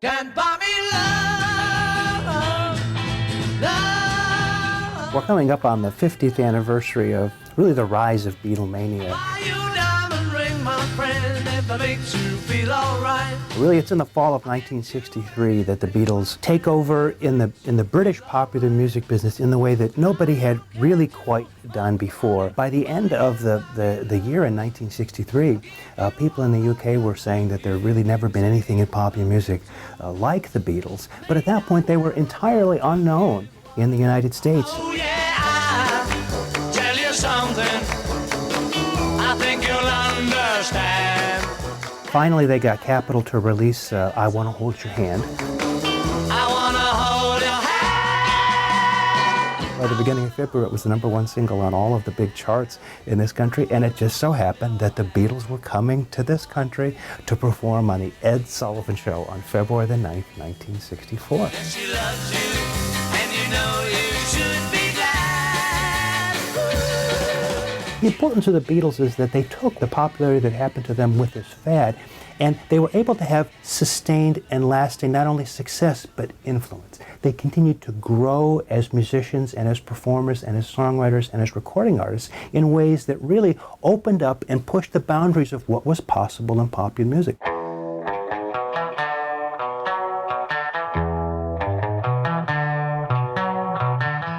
Can't buy me love, love. We're coming up on the 50th anniversary of really the rise of Beatlemania. Buy you diamond ring, my friend, if that makes you feel alright. Really, it's in the fall of 1963 that the Beatles take over in the British popular music business in the way that nobody had really quite done before. By the end of the year in 1963, people in the UK were saying that there really never been anything in popular music like the Beatles, but at that point they were entirely unknown in the United States. Oh yeah, I'll tell you something, I think you'll understand. Finally, they got Capitol to release I Want to Hold Your Hand. I wanna hold your hand. By the beginning of February, it was the #1 single on all of the big charts in this country, and it just so happened that the Beatles were coming to this country to perform on the Ed Sullivan Show on February the 9th, 1964. And she loves you, and you know you should be glad. The importance of the Beatles is that they took the popularity that happened to them with this fad, and they were able to have sustained and lasting not only success, but influence. They continued to grow as musicians and as performers and as songwriters and as recording artists in ways that really opened up and pushed the boundaries of what was possible in popular music.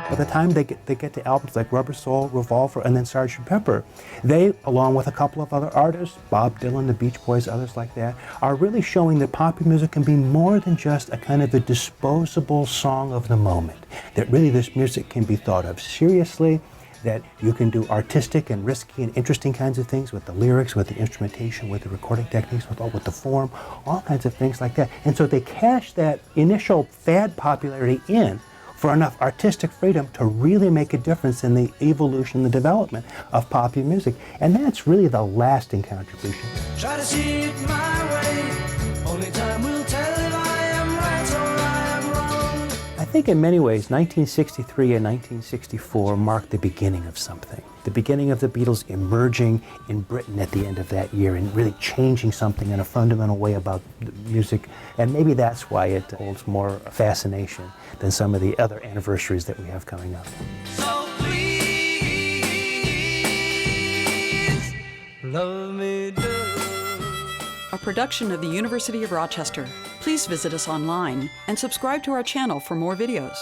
By the time they get to albums like Rubber Soul, Revolver, and then Sgt. Pepper, they, along with a couple of other artists, Bob Dylan, the Beach Boys, others like that, are really showing that popular music can be more than just a kind of a disposable song of the moment. That really this music can be thought of seriously, that you can do artistic and risky and interesting kinds of things with the lyrics, with the instrumentation, with the recording techniques, with the form, all kinds of things like that. And so they cash that initial fad popularity in for enough artistic freedom to really make a difference in the evolution, the development of popular music. And that's really the lasting contribution. Try to see it my way, only time will tell if I am right or I am wrong. I think in many ways, 1963 and 1964 marked the beginning of something. The beginning of the Beatles emerging in Britain at the end of that year and really changing something in a fundamental way about music. And maybe that's why it holds more fascination than some of the other anniversaries that we have coming up. So please, love me do. A production of the University of Rochester. Please visit us online and subscribe to our channel for more videos.